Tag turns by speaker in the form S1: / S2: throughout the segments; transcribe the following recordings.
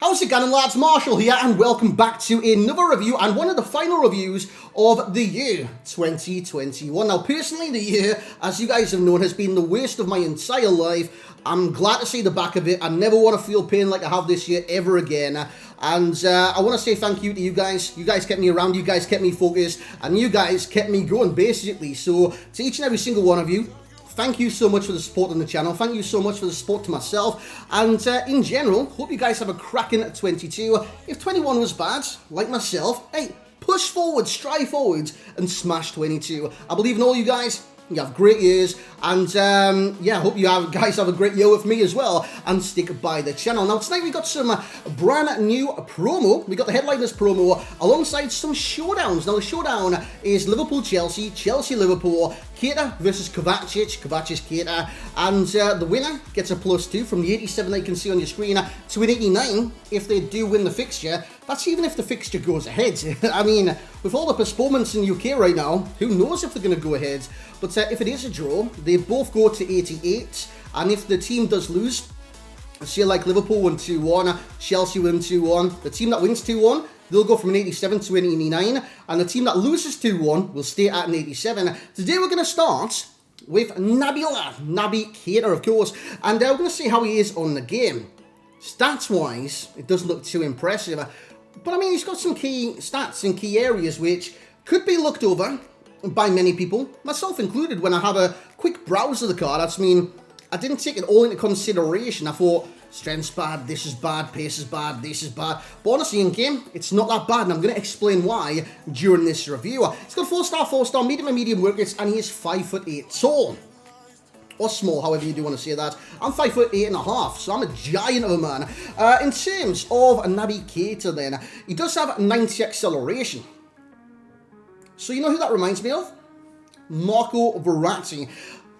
S1: How's it going, lads? Marshall here, and welcome back to another review and one of the final reviews of the year 2021. Now, personally, the year, as you guys have known, has been the worst of my entire life. I'm glad to see the back of it. I never want to feel pain like I have this year ever again. And I want to say thank you to you guys. You guys kept me around, you guys kept me focused, and you guys kept me going, basically. So, to each and every single one of you, thank you so much for the support on the channel. Thank you so much for the support to myself. And in general, hope you guys have a cracking 22. If 21 was bad, like myself, hey, push forward, strive forward, and smash 22. I believe in all you guys. You have great years, and yeah, I hope you guys have a great year with me as well, and stick by the channel. Now, tonight we got some brand new promo. We got the Headliners promo alongside some showdowns. Now, the showdown is Liverpool-Chelsea, Chelsea-Liverpool, Keita versus Kovacic, Kovacic-Keita, and the winner gets a +2 from the 87 that you can see on your screen to an 89 if they do win the fixture. That's even if the fixture goes ahead. I mean, with all the postponements in UK right now, who knows if they're going to go ahead. But if it is a draw, they both go to 88. And if the team does lose, say like Liverpool win 2-1, Chelsea win 2-1, the team that wins 2-1, they'll go from an 87 to an 89. And the team that loses 2-1 will stay at an 87. Today we're going to start with Naby Keita, of course. And we're going to see how he is on the game. Stats-wise, it doesn't look too impressive. But I mean, he's got some key stats in key areas which could be looked over by many people, myself included, when I have a quick browse of the card. I mean, I didn't take it all into consideration. I thought, strength's bad, this is bad, pace is bad, this is bad. But honestly, in game, it's not that bad, and I'm going to explain why during this review. He's got 4-star, medium and medium work rates, and he is 5'8" tall. Or small, however you do want to say that. I'm 5'8.5", so I'm a giant of a man. In terms of Naby Keita then, he does have 90 acceleration. So you know who that reminds me of? Marco Verratti.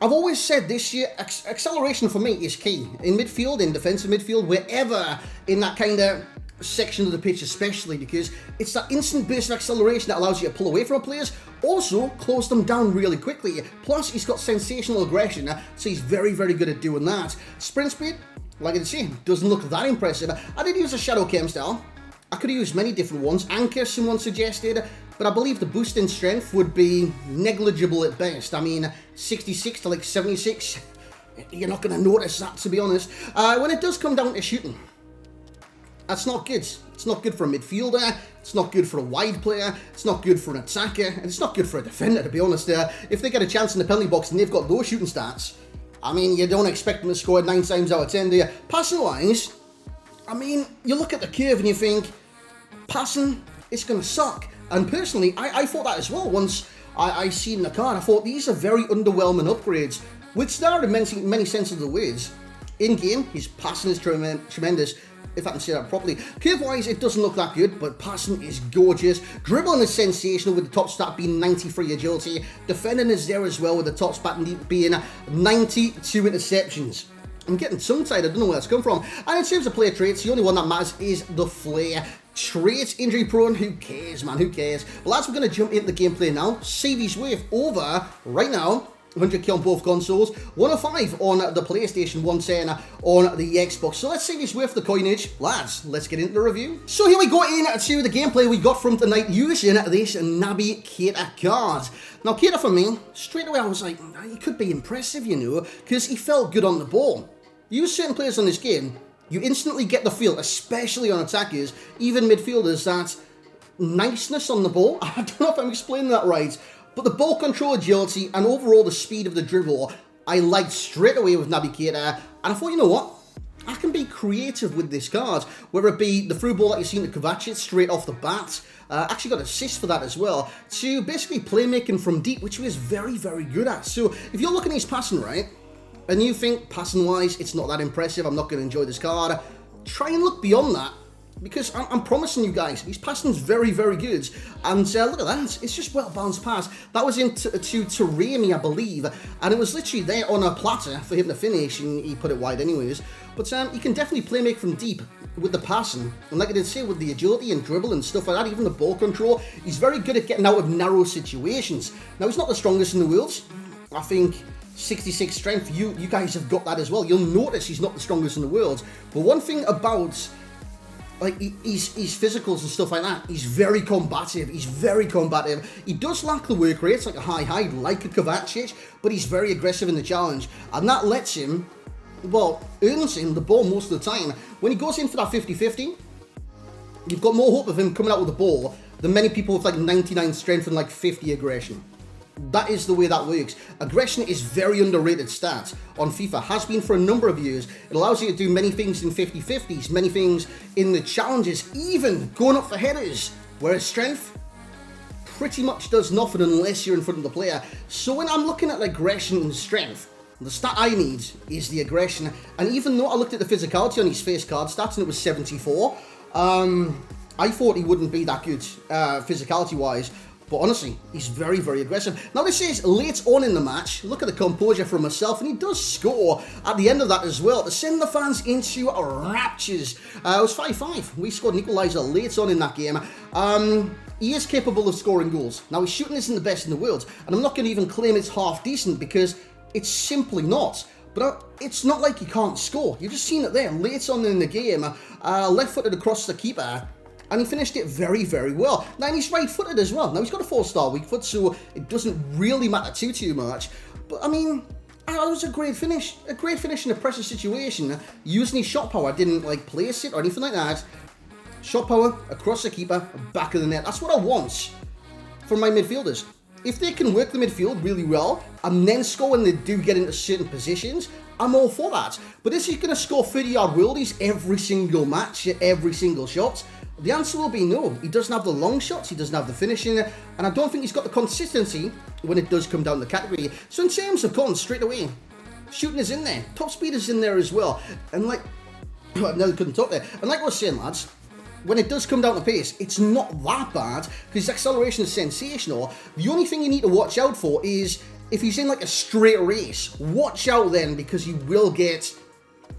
S1: I've always said this year, acceleration for me is key. In midfield, in defensive midfield, wherever in that kind of section of the pitch especially, because it's that instant burst of acceleration that allows you to pull away from players, also close them down really quickly. Plus, he's got sensational aggression, so he's very, very good at doing that. Sprint speed, like I say, doesn't look that impressive. I did use a shadow cam style. I could have used many different ones. Anchor, someone suggested, but I believe the boost in strength would be negligible at best. I mean, 66 to like 76, you're not going to notice that, to be honest. When it does come down to shooting, that's not good. It's not good for a midfielder, it's not good for a wide player, it's not good for an attacker, and it's not good for a defender, to be honest. If they get a chance in the penalty box and they've got those shooting stats, I mean, you don't expect them to score 9 times out of 10, do you? Passing-wise, I mean, you look at the curve and you think, passing, it's going to suck. And personally, I thought that as well once I seen the card. I thought these are very underwhelming upgrades, which there are in many senses of the words. In-game, his passing is tremendous, if I can say that properly. Curve-wise, it doesn't look that good, but passing is gorgeous. Dribbling is sensational, with the top stat being 93 agility. Defending is there as well, with the top stat being 92 interceptions. I'm getting tongue-tied, I don't know where that's come from. And in terms of player traits, the only one that matters is the flair. Traits, injury prone, who cares, man, who cares? Well, lads, we're going to jump into the gameplay now. See these with over, right now, 100k on both consoles, 105 on the PlayStation, 110 on the Xbox. So let's see this with the coinage. Lads, let's get into the review. So here we go into the gameplay we got from tonight using this Naby Keita card. Now, Keita for me, straight away I was like, he could be impressive, you know, because he felt good on the ball. Use certain players on this game, you instantly get the feel, especially on attackers, even midfielders, that niceness on the ball. I don't know if I'm explaining that right, but the ball control, agility, and overall the speed of the dribble, I liked straight away with Naby Keita. And I thought, you know what? I can be creative with this card, whether it be the through ball that you've seen to Kovacic straight off the bat. Actually got assists for that as well, to basically playmaking from deep, which he was very, very good at. So if you're looking at his passing, right, and you think, passing-wise, it's not that impressive, I'm not going to enjoy this card, try and look beyond that, because I'm promising you guys, his passing's very, very good. And look at that, it's just well-balanced pass. That was into to Taremi, I believe, and it was literally there on a platter for him to finish, and he put it wide anyways. But you can definitely play make from deep with the passing, and like I did say, with the agility and dribble and stuff like that, even the ball control, he's very good at getting out of narrow situations. Now, he's not the strongest in the world. I think 66 strength, you guys have got that as well. You'll notice he's not the strongest in the world. But one thing about like his physicals and stuff like that. He's very combative. He does lack the work rate, like a high height, like a Kovacic, but he's very aggressive in the challenge, and that lets him, well, earns him the ball most of the time. When he goes in for that 50-50, you've got more hope of him coming out with the ball than many people with like 99 strength and like 50 aggression. That is the way that works. Aggression is very underrated stat on FIFA, has been for a number of years. It allows you to do many things in 50-50s, many things in the challenges, even going up for headers, whereas strength pretty much does nothing unless you're in front of the player. So when I'm looking at aggression and strength, the stat I need is the aggression. And even though I looked at the physicality on his face card stats and it was 74, I thought he wouldn't be that good physicality-wise. But honestly, he's very, very aggressive. Now this is late on in the match. Look at the composure from himself, and he does score at the end of that as well to send the fans into raptures. It was 5-5. We scored an equaliser late on in that game. He is capable of scoring goals. Now his shooting isn't the best in the world, and I'm not going to even claim it's half decent because it's simply not. But it's not like he can't score. You've just seen it there late on in the game. Left-footed across the keeper. And he finished it very, very well. Now, he's right-footed as well. Now, he's got a 4-star weak foot, so it doesn't really matter too much. But, I mean, that was a great finish. A great finish in a pressure situation. Using his shot power, didn't, place it or anything like that. Shot power, across the keeper, back of the net. That's what I want from my midfielders. If they can work the midfield really well, and then score when they do get into certain positions, I'm all for that. But is he going to score 30-yard worldies every single match, every single shot? The answer will be no. He doesn't have the long shots, he doesn't have the finishing, and I don't think he's got the consistency when it does come down the category. So in terms of cons, straight away, shooting is in there, top speed is in there as well, and I nearly couldn't talk there. And like I was saying, lads, when it does come down to pace, it's not that bad, because his acceleration is sensational. The only thing you need to watch out for is, if he's in a straight race, watch out then, because he will get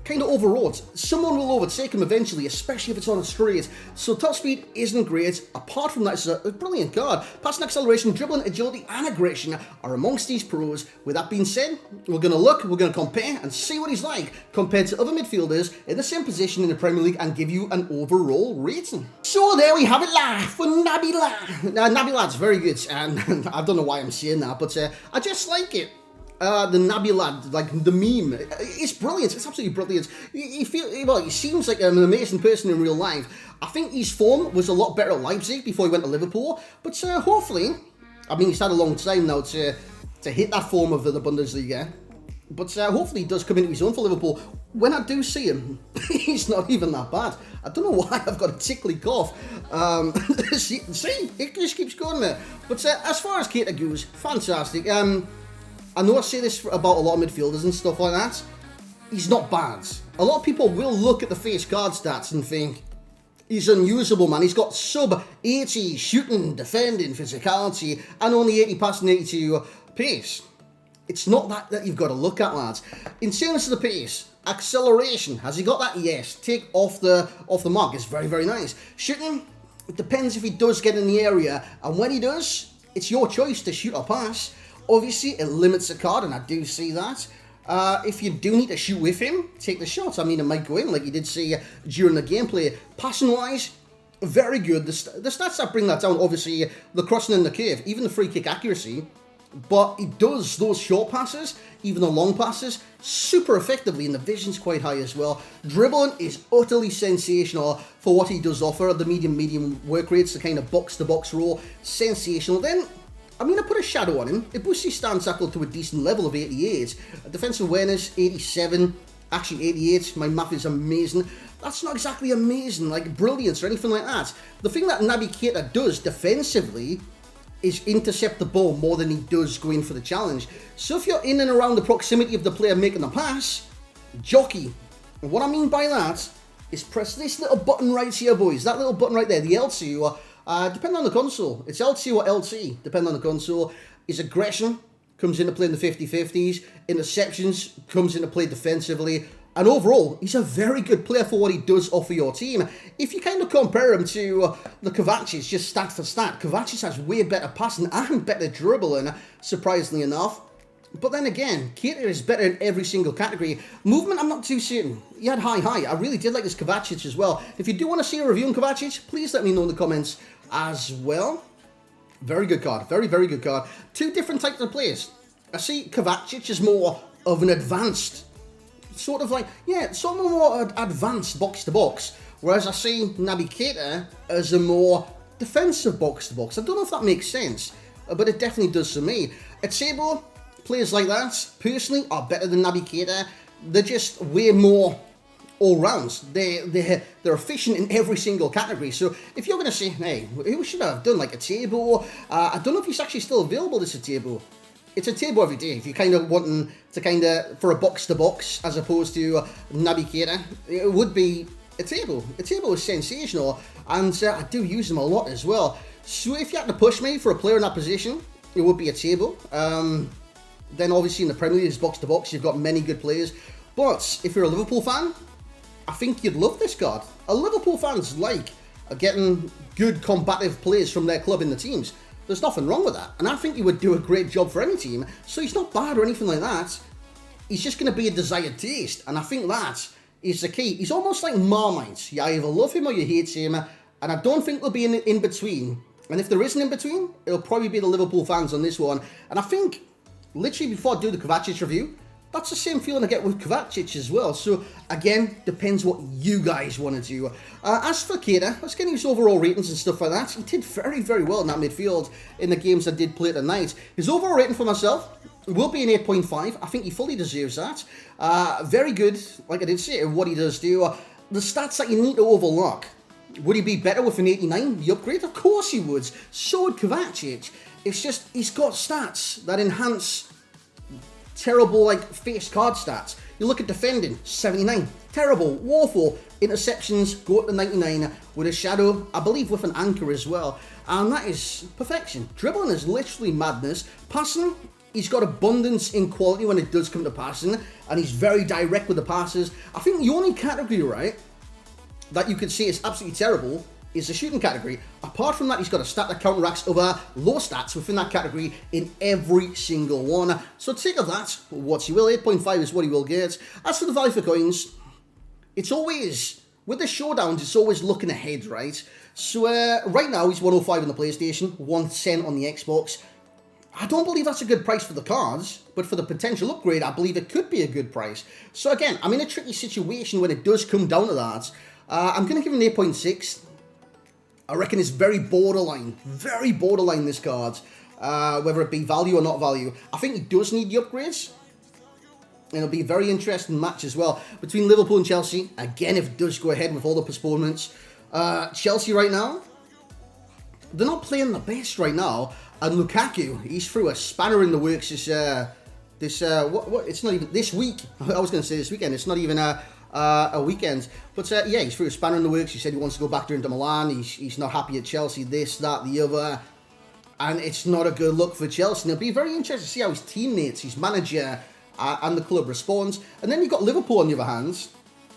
S1: kind of overrode. Someone will overtake him eventually, especially if it's on a straight. So top speed isn't great. Apart from that, it's a brilliant card. Passing, acceleration, dribbling, agility, and aggression are amongst these pros. With that being said, we're going to look, we're going to compare, and see what he's like compared to other midfielders in the same position in the Premier League and give you an overall rating. So there we have it, live for Naby Lad. Naby Lad's very good, and I don't know why I'm saying that, but I just like it. The Naby Lad, the meme, it's brilliant. It's absolutely brilliant. He seems like an amazing person in real life. I think his form was a lot better at Leipzig before he went to Liverpool. But hopefully, I mean, he's had a long time now to hit that form of the Bundesliga. But hopefully he does come into his own for Liverpool. When I do see him, he's not even that bad. I don't know why I've got a tickly cough. See, it just keeps going there. But as far as Keita goes, fantastic. I know I say this about a lot of midfielders and stuff like that. He's not bad. A lot of people will look at the face card stats and think, he's unusable, man. He's got sub 80 shooting, defending, physicality, and only 80 passing, 82 pace. It's not that you've got to look at, lads. In terms of the pace, acceleration, has he got that? Yes. Take off the mark. It's very, very nice. Shooting, it depends if he does get in the area, and when he does, it's your choice to shoot or pass. Obviously, it limits the card, and I do see that. If you do need to shoot with him, take the shot. I mean, it might go in, like you did see during the gameplay. Passing-wise, very good. The stats that bring that down, obviously, the crossing and the curve, even the free kick accuracy. But he does those short passes, even the long passes, super effectively, and the vision's quite high as well. Dribbling is utterly sensational for what he does offer. The medium work rates, the kind of box-to-box role, sensational. Then, I mean, I put a shadow on him. It boosts his stand tackle to a decent level of 88. Defensive awareness, 87. Actually, 88. My math is amazing. That's not exactly amazing, like brilliance or anything like that. The thing that Naby Keita does defensively is intercept the ball more than he does go in for the challenge. So if you're in and around the proximity of the player making the pass, jockey. And what I mean by that is press this little button right here, boys. That little button right there, the L2. Depending on the console, it's L2 or LT, depending on the console. His aggression comes into play in the 50-50s, interceptions comes into play defensively, and overall, he's a very good player for what he does offer your team. If you kind of compare him to the Kovacic, just stat for stat, Kovacic has way better passing and better dribbling, surprisingly enough. But then again, Keita is better in every single category. Movement, I'm not too certain. He had high. I really did like this Kovacic as well. If you do want to see a review on Kovacic, please let me know in the comments as well. Very good card. Very, very good card. Two different types of players. I see Kovacic is more of an advanced, sort of like, yeah, sort of more advanced box-to-box. Whereas I see Naby Keita as a more defensive box-to-box. I don't know if that makes sense, but it definitely does to me. At Sabo, players like that, personally, are better than Naby Keita. They're just way more all-rounds. They're efficient in every single category. So if you're going to say, hey, who should I have done? Like a Tabo? I don't know if he's actually still available, this Tabo. It's a Tabo every day. If you're kind of wanting to kind of, for a box-to-box, as opposed to Naby Keita, it would be a Tabo. A Tabo is sensational, and I do use them a lot as well. So if you had to push me for a player in that position, it would be a Tabo. Then obviously in the Premier League, it's box-to-box. You've got many good players. But if you're a Liverpool fan, I think you'd love this card. A Liverpool fans like getting good combative players from their club in the teams. There's nothing wrong with that. And I think he would do a great job for any team. So he's not bad or anything like that. He's just going to be a desired taste. And I think that is the key. He's almost like Marmite. You either love him or you hate him. And I don't think there'll be an in-between. And if there is an in-between, it'll probably be the Liverpool fans on this one. And I think, literally before I do the Kovacic review, that's the same feeling I get with Kovacic as well. So, again, depends what you guys want to do. As for Keita, let's get his overall ratings and stuff like that. He did very, very well in that midfield in the games I did play tonight. His overall rating for myself will be an 8.5. I think he fully deserves that. Very good, like I did say, what he does do. The stats that you need to overlook. Would he be better with an 89, the upgrade? Of course he would. So would Kovacic. It's just, he's got stats that enhance terrible, like, face card stats. You look at defending, 79. Terrible, woeful. Interceptions go up to 99 with a shadow, I believe with an anchor as well. And that is perfection. Dribbling is literally madness. Passing, he's got abundance in quality when it does come to passing. And he's very direct with the passes. I think the only category, right, that you could say is absolutely terrible is the shooting category. Apart from that, he's got a stat that counteracts other low stats within that category in every single one. So take of that what you will. 8.5 is what he will get. As for the value for coins, it's always, with the showdowns, it's always looking ahead, right? So right now, he's 105 on the PlayStation, 110 on the Xbox. I don't believe that's a good price for the cards, but for the potential upgrade, I believe it could be a good price. So again, I'm in a tricky situation when it does come down to that. I'm going to give him an 8.6. I reckon it's very borderline, this card, whether it be value or not value. I think he does need the upgrades, and it'll be a very interesting match as well between Liverpool and Chelsea. Again, if it does go ahead with all the postponements. Chelsea right now, they're not playing the best right now, and Lukaku, he's threw a spanner in the works it's not even this week. I was going to say this weekend, it's not even a weekend. But yeah, he's threw a spanner in the works. He said he wants to go back to Milan. He's not happy at Chelsea, this, that, the other. And it's not a good look for Chelsea. And it'll be very interesting to see how his teammates, his manager, and the club responds. And then you've got Liverpool on the other hand,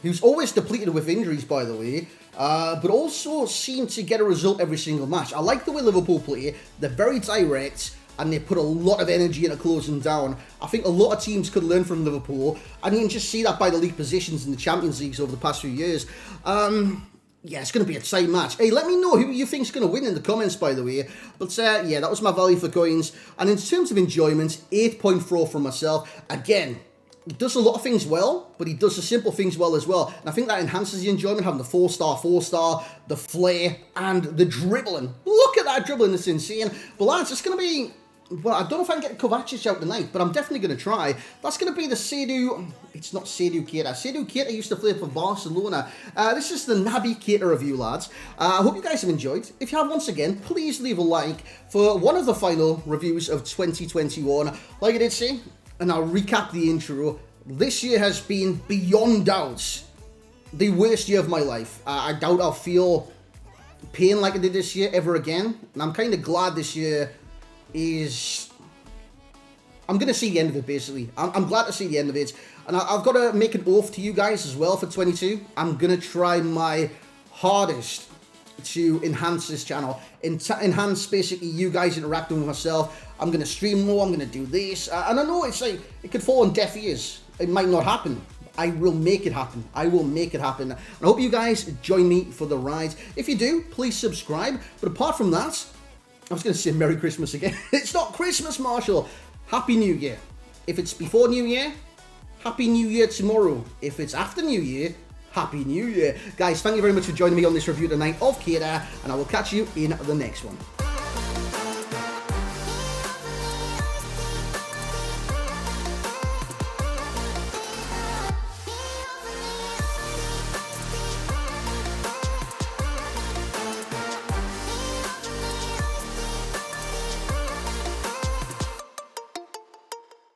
S1: who's always depleted with injuries, by the way, but also seem to get a result every single match. I like the way Liverpool play. They're very direct, and they put a lot of energy into closing down. I think a lot of teams could learn from Liverpool, and you can just see that by the league positions in the Champions Leagues over the past few years. Yeah, it's going to be a tight match. Hey, let me know who you think is going to win in the comments, by the way. But yeah, that was my value for coins. And in terms of enjoyment, 8.4 for myself. Again, he does a lot of things well, but he does the simple things well as well. And I think that enhances the enjoyment, having the 4-star, the flair, and the dribbling. Look at that dribbling, it's insane. But lads, it's going to be... Well, I don't know if I can get Kovacic out tonight, but I'm definitely going to try. That's going to be the Seydou... It's not Seydou Keita. Seydou Keita used to play for Barcelona. This is the Naby Keita review, lads. I hope you guys have enjoyed. If you have, once again, please leave a like for one of the final reviews of 2021. Like I did say, and I'll recap the intro. This year has been, beyond doubts, the worst year of my life. I doubt I'll feel pain like I did this year ever again. And I'm kind of glad this year is... I'm going to see the end of it, basically. I'm glad to see the end of it. And I've got to make an oath to you guys as well for 22. I'm going to try my hardest to enhance this channel, enhance basically you guys interacting with myself. I'm going to stream more, I'm going to do this, and I know it's like, it could fall on deaf ears, it might not happen. I will make it happen. I will make it happen. I hope you guys join me for the ride. If you do, please subscribe. But apart from that, I was going to say Merry Christmas again. It's not Christmas, Marshall. Happy New Year. If it's before New Year, Happy New Year tomorrow. If it's after New Year, Happy New Year. Guys, thank you very much for joining me on this review tonight of Keita, and I will catch you in the next one.